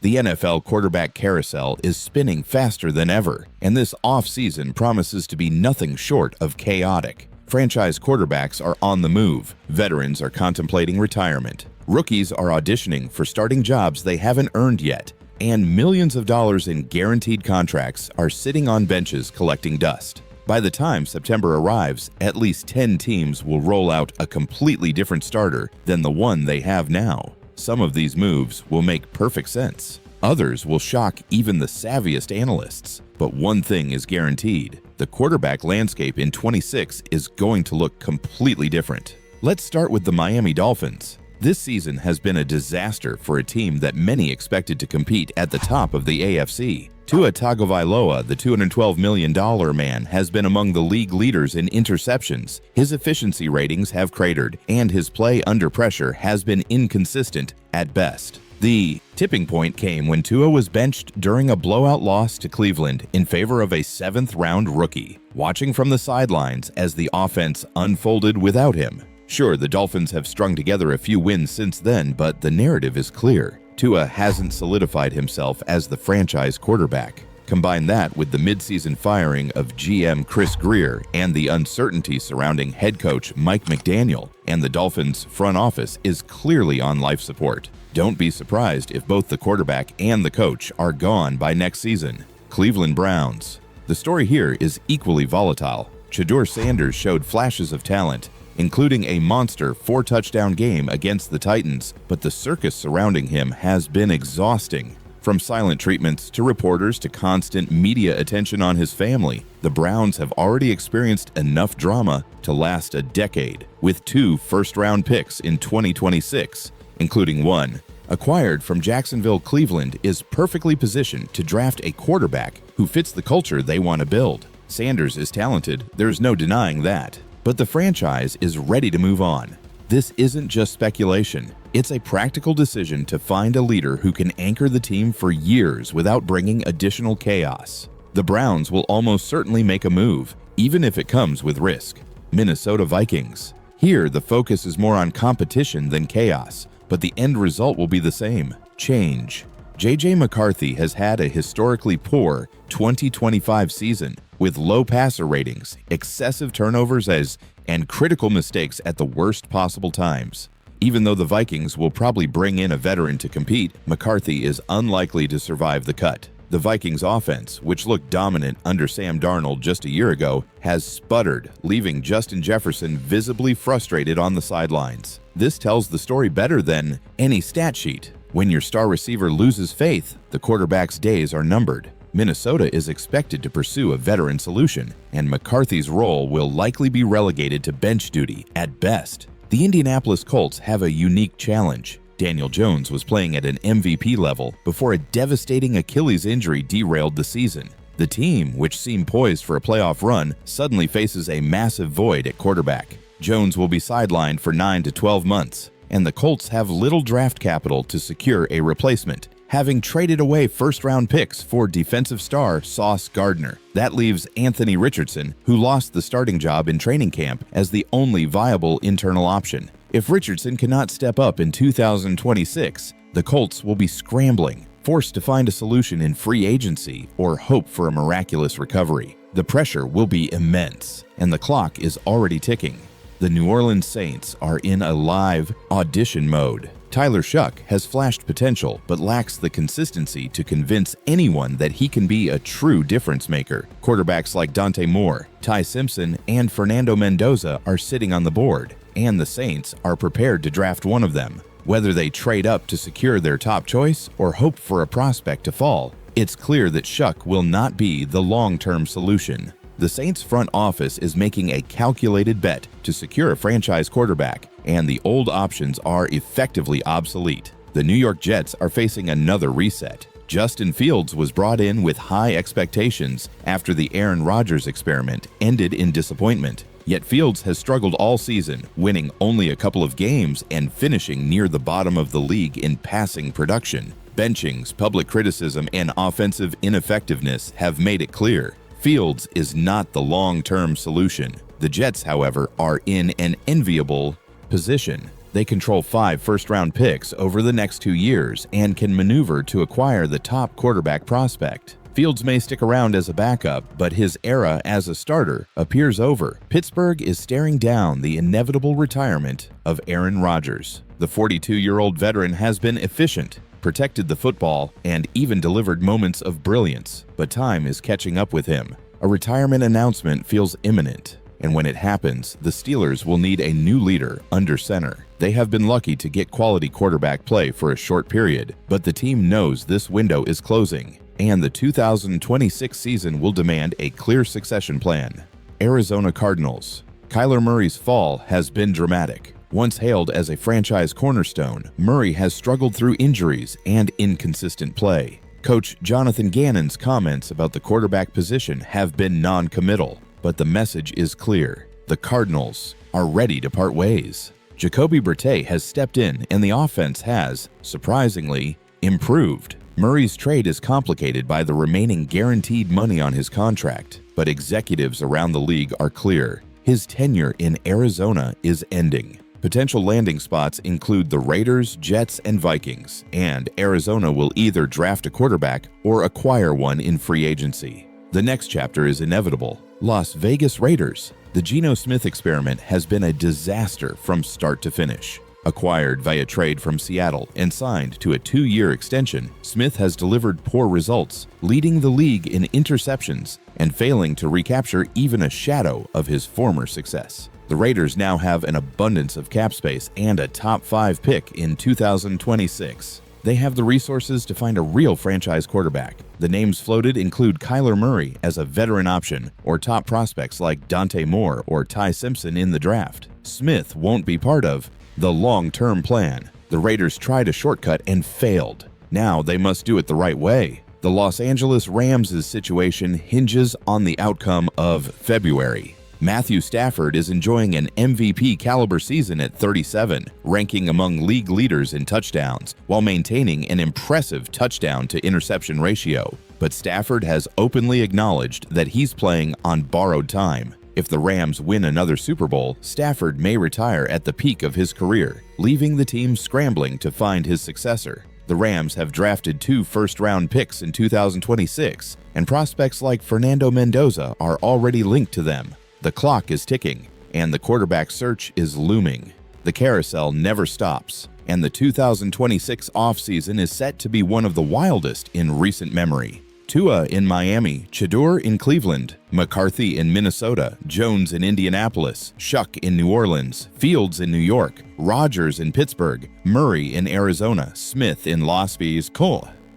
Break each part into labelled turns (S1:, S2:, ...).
S1: The NFL quarterback carousel is spinning faster than ever, and this offseason promises to be nothing short of chaotic. Franchise quarterbacks are on the move, veterans are contemplating retirement, rookies are auditioning for starting jobs they haven't earned yet, and millions of dollars in guaranteed contracts are sitting on benches collecting dust. By the time September arrives, at least 10 teams will roll out a completely different starter than the one they have now. Some of these moves will make perfect sense. Others will shock even the savviest analysts. But one thing is guaranteed: the quarterback landscape in 26 is going to look completely different. Let's start with the Miami Dolphins. This season has been a disaster for a team that many expected to compete at the top of the AFC. Tua Tagovailoa, the $212 million man, has been among the league leaders in interceptions. His efficiency ratings have cratered, and his play under pressure has been inconsistent at best. The tipping point came when Tua was benched during a blowout loss to Cleveland in favor of a 7th-round rookie, watching from the sidelines as the offense unfolded without him. Sure, the Dolphins have strung together a few wins since then, but the narrative is clear. Tua hasn't solidified himself as the franchise quarterback. Combine that with the midseason firing of GM Chris Grier and the uncertainty surrounding head coach Mike McDaniel, and the Dolphins' front office is clearly on life support. Don't be surprised if both the quarterback and the coach are gone by next season. Cleveland Browns. The story here is equally volatile. Chadur Sanders showed flashes of talent, including a monster 4-touchdown game against the Titans, but the circus surrounding him has been exhausting. From silent treatments to reporters to constant media attention on his family, the Browns have already experienced enough drama to last a decade, with 2 first-round picks in 2026, including one acquired from Jacksonville. Cleveland is perfectly positioned to draft a quarterback who fits the culture they want to build. Sanders is talented, there's no denying that. But the franchise is ready to move on. This isn't just speculation. It's a practical decision to find a leader who can anchor the team for years without bringing additional chaos. The Browns will almost certainly make a move, even if it comes with risk. Minnesota Vikings. Here, the focus is more on competition than chaos, but the end result will be the same: change. J.J. McCarthy has had a historically poor 2025 season, with low passer ratings, excessive turnovers and critical mistakes at the worst possible times. Even though the Vikings will probably bring in a veteran to compete, McCarthy is unlikely to survive the cut. The Vikings' offense, which looked dominant under Sam Darnold just a year ago, has sputtered, leaving Justin Jefferson visibly frustrated on the sidelines. This tells the story better than any stat sheet. When your star receiver loses faith, the quarterback's days are numbered. Minnesota is expected to pursue a veteran solution, and McCarthy's role will likely be relegated to bench duty at best. The Indianapolis Colts have a unique challenge. Daniel Jones was playing at an MVP level before a devastating Achilles injury derailed the season. The team, which seemed poised for a playoff run, suddenly faces a massive void at quarterback. Jones will be sidelined for 9 to 12 months, and the Colts have little draft capital to secure a replacement, having traded away first-round picks for defensive star Sauce Gardner. That leaves Anthony Richardson, who lost the starting job in training camp, as the only viable internal option. If Richardson cannot step up in 2026, the Colts will be scrambling, forced to find a solution in free agency or hope for a miraculous recovery. The pressure will be immense, and the clock is already ticking. The New Orleans Saints are in a live audition mode. Tyler Shuck has flashed potential but lacks the consistency to convince anyone that he can be a true difference maker. Quarterbacks like Dante Moore, Ty Simpson, and Fernando Mendoza are sitting on the board, and the Saints are prepared to draft one of them. Whether they trade up to secure their top choice or hope for a prospect to fall, it's clear that Shuck will not be the long-term solution. The Saints front office is making a calculated bet to secure a franchise quarterback, and the old options are effectively obsolete. The New York Jets are facing another reset. Justin Fields was brought in with high expectations after the Aaron Rodgers experiment ended in disappointment. Yet Fields has struggled all season, winning only a couple of games and finishing near the bottom of the league in passing production. Benchings, public criticism, and offensive ineffectiveness have made it clear Fields is not the long-term solution. The Jets, however, are in an enviable position. They control 5 first-round picks over the next 2 years and can maneuver to acquire the top quarterback prospect. Fields may stick around as a backup, but his era as a starter appears over. Pittsburgh is staring down the inevitable retirement of Aaron Rodgers. The 42-year-old veteran has been efficient, protected the football, and even delivered moments of brilliance, but time is catching up with him. A retirement announcement feels imminent, and when it happens, the Steelers will need a new leader under center. They have been lucky to get quality quarterback play for a short period, but the team knows this window is closing, and the 2026 season will demand a clear succession plan. Arizona Cardinals. Kyler Murray's fall has been dramatic. Once hailed as a franchise cornerstone, Murray has struggled through injuries and inconsistent play. Coach Jonathan Gannon's comments about the quarterback position have been non-committal, but the message is clear. The Cardinals are ready to part ways. Jacoby Brissett has stepped in, and the offense has, surprisingly, improved. Murray's trade is complicated by the remaining guaranteed money on his contract, but executives around the league are clear. His tenure in Arizona is ending. Potential landing spots include the Raiders, Jets, and Vikings, and Arizona will either draft a quarterback or acquire one in free agency. The next chapter is inevitable. Las Vegas Raiders. The Geno Smith experiment has been a disaster from start to finish. Acquired via trade from Seattle and signed to a 2-year extension, Smith has delivered poor results, leading the league in interceptions and failing to recapture even a shadow of his former success. The Raiders now have an abundance of cap space and a top 5 pick in 2026. They have the resources to find a real franchise quarterback. The names floated include Kyler Murray as a veteran option, or top prospects like Dante Moore or Ty Simpson in the draft. Smith won't be part of the long-term plan. The Raiders tried a shortcut and failed. Now they must do it the right way. The Los Angeles Rams' situation hinges on the outcome of February. Matthew Stafford is enjoying an MVP-caliber season at 37, ranking among league leaders in touchdowns, while maintaining an impressive touchdown-to-interception ratio. But Stafford has openly acknowledged that he's playing on borrowed time. If the Rams win another Super Bowl, Stafford may retire at the peak of his career, leaving the team scrambling to find his successor. The Rams have drafted 2 first-round picks in 2026, and prospects like Fernando Mendoza are already linked to them. The clock is ticking, and the quarterback search is looming. The carousel never stops, and the 2026 offseason is set to be one of the wildest in recent memory. Tua in Miami, Chadur in Cleveland, McCarthy in Minnesota, Jones in Indianapolis, Shuck in New Orleans, Fields in New York, Rodgers in Pittsburgh, Murray in Arizona, Smith in Las Vegas,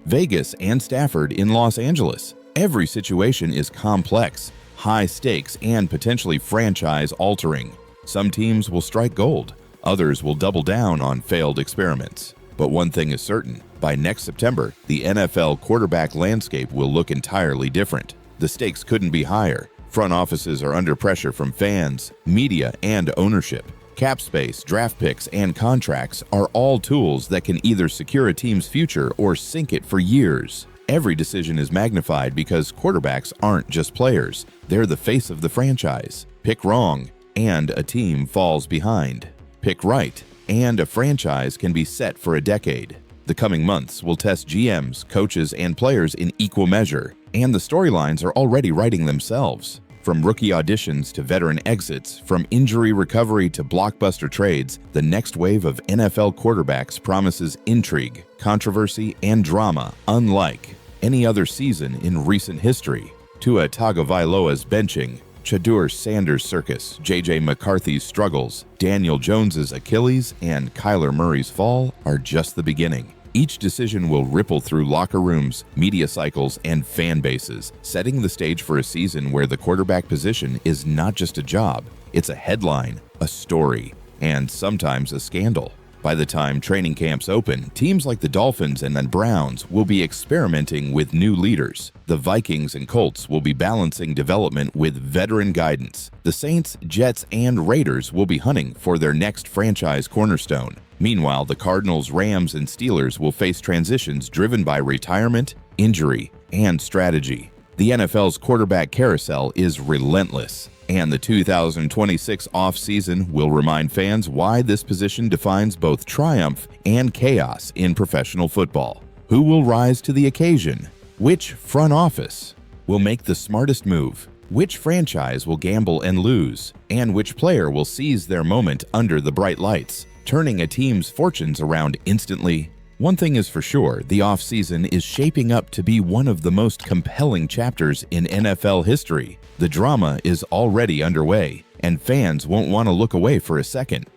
S1: Vegas and Stafford in Los Angeles. Every situation is complex, high stakes, and potentially franchise-altering. Some teams will strike gold, others will double down on failed experiments. But one thing is certain, by next September, the NFL quarterback landscape will look entirely different. The stakes couldn't be higher. Front offices are under pressure from fans, media, and ownership. Cap space, draft picks, and contracts are all tools that can either secure a team's future or sink it for years. Every decision is magnified because quarterbacks aren't just players. They're the face of the franchise. Pick wrong, and a team falls behind. Pick right, and a franchise can be set for a decade. The coming months will test GMs, coaches, and players in equal measure, and the storylines are already writing themselves. From rookie auditions to veteran exits, from injury recovery to blockbuster trades, the next wave of NFL quarterbacks promises intrigue, controversy, and drama unlike any other season in recent history. Tua Tagovailoa's benching, Chadur Sanders' circus, J.J. McCarthy's struggles, Daniel Jones's Achilles, and Kyler Murray's fall are just the beginning. Each decision will ripple through locker rooms, media cycles, and fan bases, setting the stage for a season where the quarterback position is not just a job, it's a headline, a story, and sometimes a scandal. By the time training camps open, teams like the Dolphins and the Browns will be experimenting with new leaders. The Vikings and Colts will be balancing development with veteran guidance. The Saints, Jets, and Raiders will be hunting for their next franchise cornerstone. Meanwhile, the Cardinals, Rams, and Steelers will face transitions driven by retirement, injury, and strategy. The NFL's quarterback carousel is relentless. And the 2026 offseason will remind fans why this position defines both triumph and chaos in professional football. Who will rise to the occasion? Which front office will make the smartest move? Which franchise will gamble and lose? And which player will seize their moment under the bright lights, turning a team's fortunes around instantly? One thing is for sure, the offseason is shaping up to be one of the most compelling chapters in NFL history. The drama is already underway, and fans won't want to look away for a second.